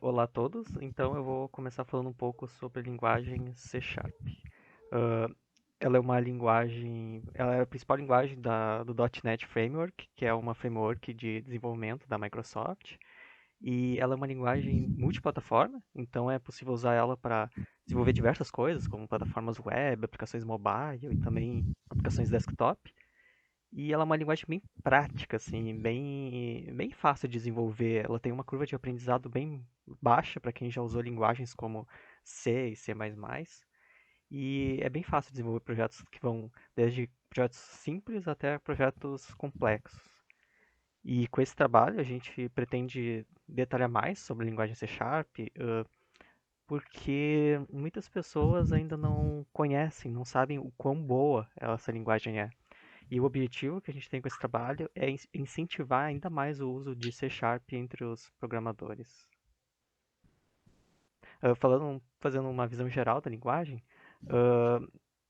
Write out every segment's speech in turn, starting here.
Olá a todos, então eu vou começar falando um pouco sobre a linguagem C Sharp. Ah, ela é uma linguagem, ela é a principal linguagem do .NET Framework, que é uma framework de desenvolvimento da Microsoft, e ela é uma linguagem multiplataforma, então é possível usar ela para desenvolver diversas coisas, como plataformas web, aplicações mobile e também aplicações desktop. E ela é uma linguagem bem prática, assim, bem fácil de desenvolver. Ela tem uma curva de aprendizado bem baixa para quem já usou linguagens como C e C++. E é bem fácil desenvolver projetos que vão desde projetos simples até projetos complexos. E com esse trabalho a gente pretende detalhar mais sobre a linguagem C Sharp, porque muitas pessoas ainda não conhecem, não sabem o quão boa essa linguagem é. E o objetivo que a gente tem com esse trabalho é incentivar ainda mais o uso de C Sharp entre os programadores. Fazendo uma visão geral da linguagem, ah,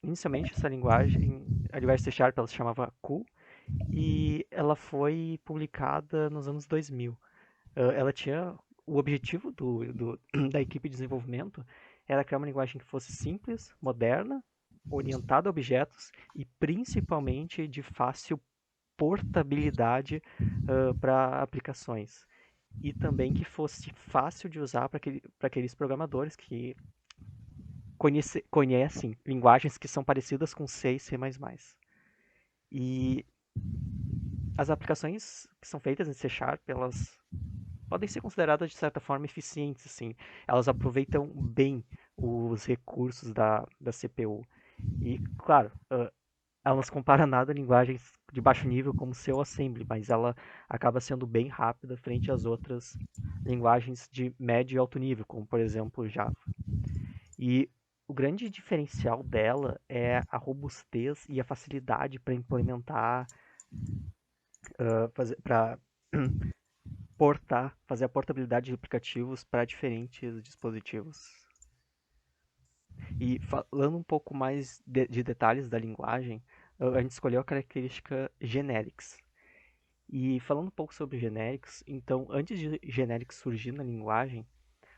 inicialmente a linguagem C Sharp, ela se chamava Q e ela foi publicada nos anos 2000. Ela tinha o objetivo da equipe de desenvolvimento era criar uma linguagem que fosse simples, moderna, orientada a objetos e principalmente de fácil portabilidade para aplicações. E também que fosse fácil de usar para aqueles programadores que conhecem linguagens que são parecidas com C e C++. E as aplicações que são feitas em C Sharp, elas podem ser consideradas de certa forma eficientes, assim. Elas aproveitam bem os recursos da CPU. E, claro, ela não se compara nada a linguagens de baixo nível como C ou Assembly, mas ela acaba sendo bem rápida frente às outras linguagens de médio e alto nível, como por exemplo Java. E o grande diferencial dela é a robustez e a facilidade para implementar, para fazer a portabilidade de aplicativos para diferentes dispositivos. E falando um pouco mais de detalhes da linguagem, a gente escolheu a característica generics. E falando um pouco sobre genéricos, então, antes de genéricos surgir na linguagem,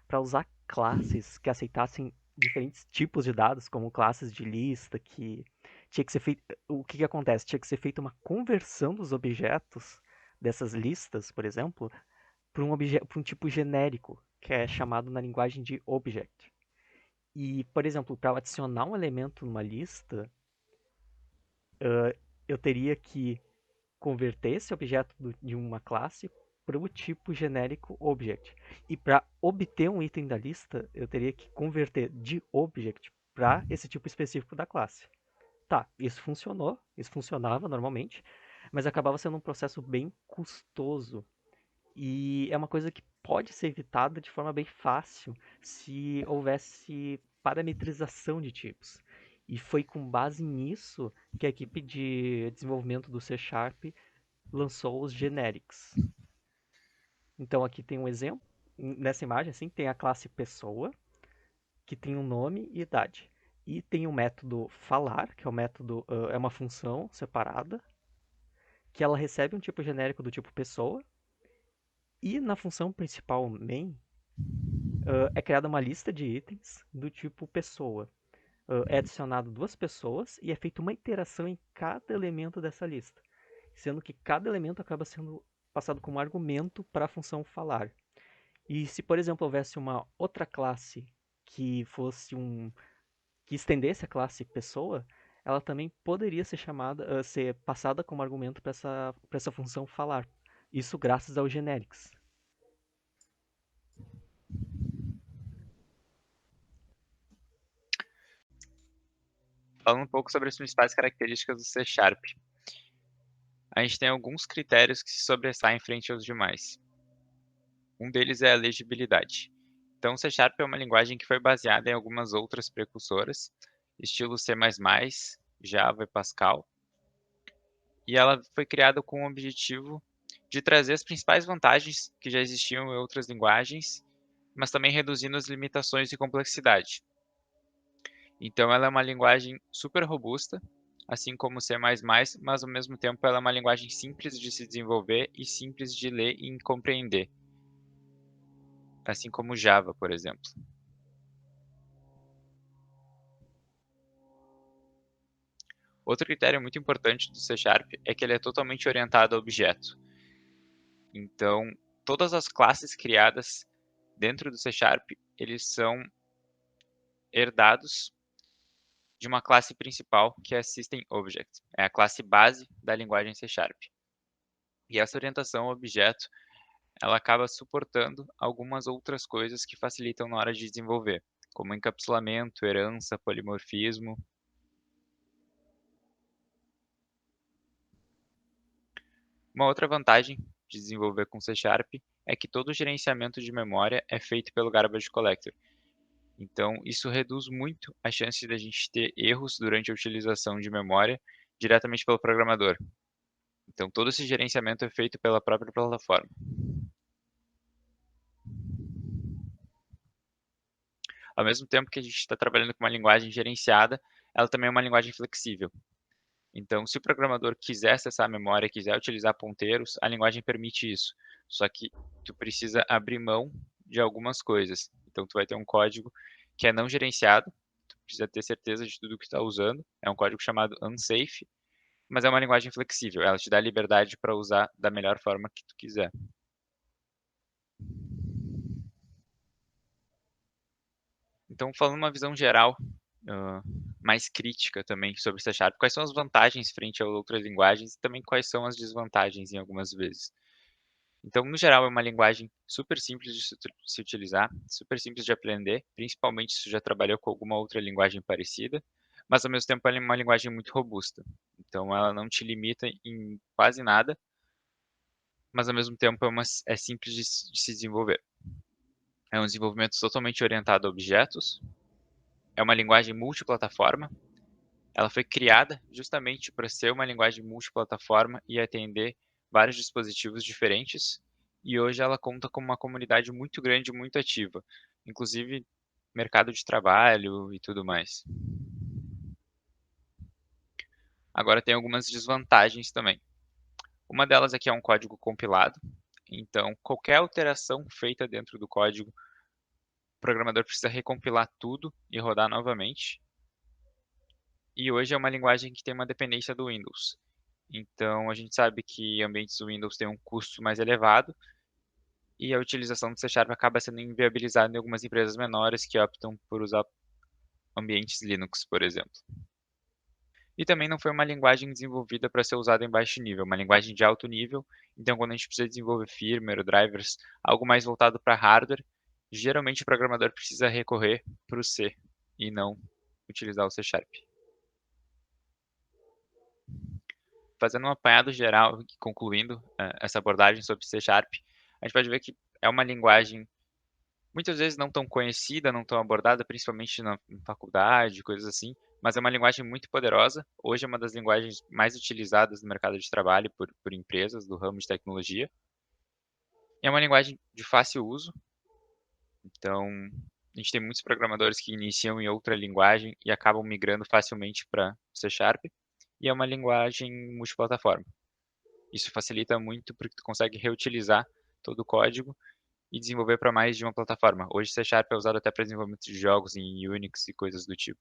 para usar classes que aceitassem diferentes tipos de dados, como classes de lista, que tinha que ser feito, o que acontece? Tinha que ser feita uma conversão dos objetos dessas listas, por exemplo, para um tipo genérico, que é chamado na linguagem de object. E, por exemplo, para adicionar um elemento numa lista, eu teria que converter esse objeto de uma classe para o tipo genérico object. E para obter um item da lista, eu teria que converter de object para esse tipo específico da classe. Tá, isso funcionava normalmente, mas acabava sendo um processo bem custoso. E é uma coisa que pode ser evitada de forma bem fácil se houvesse parametrização de tipos. E foi com base nisso que a equipe de desenvolvimento do C Sharp lançou os generics. Então aqui tem um exemplo. Nessa imagem, assim, tem a classe pessoa, que tem um nome e idade. E tem o método falar, que é o método é uma função separada, que ela recebe um tipo genérico do tipo pessoa. E na função principal main é criada uma lista de itens do tipo pessoa. É adicionado duas pessoas e é feita uma iteração em cada elemento dessa lista, sendo que cada elemento acaba sendo passado como argumento para a função falar. E se, por exemplo, houvesse uma outra classe que fosse que estendesse a classe pessoa, ela também poderia ser ser passada como argumento para essa função falar. Isso graças ao generics. Falando um pouco sobre as principais características do C Sharp. A gente tem alguns critérios que se sobressaem frente aos demais. Um deles é a legibilidade. Então, o C Sharp é uma linguagem que foi baseada em algumas outras precursoras, estilo C++, Java e Pascal, e ela foi criada com o objetivo de trazer as principais vantagens que já existiam em outras linguagens, mas também reduzindo as limitações e complexidade. Então, ela é uma linguagem super robusta, assim como o C++, mas ao mesmo tempo ela é uma linguagem simples de se desenvolver e simples de ler e compreender. assim como Java, por exemplo. Outro critério muito importante do C# é que ele é totalmente orientado a objeto. Então, todas as classes criadas dentro do C#, eles são herdados de uma classe principal, que é a System Object. É a classe base da linguagem C#. E essa orientação ao objeto, ela acaba suportando algumas outras coisas que facilitam na hora de desenvolver, como encapsulamento, herança, polimorfismo. Uma outra vantagem de desenvolver com C# é que todo o gerenciamento de memória é feito pelo Garbage Collector. Então, isso reduz muito a chance da gente ter erros durante a utilização de memória diretamente pelo programador. Então, todo esse gerenciamento é feito pela própria plataforma. Ao mesmo tempo que a gente está trabalhando com uma linguagem gerenciada, ela também é uma linguagem flexível. Então, se o programador quiser acessar a memória, quiser utilizar ponteiros, a linguagem permite isso. Só que tu precisa abrir mão de algumas coisas. Então, tu vai ter um código que é não gerenciado, tu precisa ter certeza de tudo que está usando. É um código chamado unsafe, mas é uma linguagem flexível. Ela te dá liberdade para usar da melhor forma que tu quiser. Então, falando uma visão geral, hã, mais crítica também sobre C#, quais são as vantagens frente a outras linguagens e também quais são as desvantagens em algumas vezes. Então, no geral, é uma linguagem super simples de se utilizar, super simples de aprender, principalmente se você já trabalhou com alguma outra linguagem parecida, mas ao mesmo tempo ela é uma linguagem muito robusta. Então ela não te limita em quase nada, mas ao mesmo tempo é simples de se desenvolver. É um desenvolvimento totalmente orientado a objetos, é uma linguagem multiplataforma. Ela foi criada justamente para ser uma linguagem multiplataforma e atender vários dispositivos diferentes, e hoje ela conta com uma comunidade muito grande e muito ativa, inclusive mercado de trabalho e tudo mais. Agora tem algumas desvantagens também. Uma delas é que é um código compilado, então qualquer alteração feita dentro do código, o programador precisa recompilar tudo e rodar novamente. E hoje é uma linguagem que tem uma dependência do Windows. Então, a gente sabe que ambientes Windows têm um custo mais elevado e a utilização do C# acaba sendo inviabilizada em algumas empresas menores que optam por usar ambientes Linux, por exemplo. E também não foi uma linguagem desenvolvida para ser usada em baixo nível, uma linguagem de alto nível. Então, quando a gente precisa desenvolver firmware ou drivers, algo mais voltado para hardware, geralmente o programador precisa recorrer para o C e não utilizar o C#. Fazendo um apanhado geral e concluindo, essa abordagem sobre C#, a gente pode ver que é uma linguagem muitas vezes não tão conhecida, não tão abordada, principalmente na em faculdade, coisas assim, mas é uma linguagem muito poderosa. Hoje é uma das linguagens mais utilizadas no mercado de trabalho por empresas do ramo de tecnologia. E é uma linguagem de fácil uso, então a gente tem muitos programadores que iniciam em outra linguagem e acabam migrando facilmente para C#, e é uma linguagem multiplataforma. Isso facilita muito, porque tu consegue reutilizar todo o código e desenvolver para mais de uma plataforma. Hoje C# é usado até para desenvolvimento de jogos em Unix e coisas do tipo.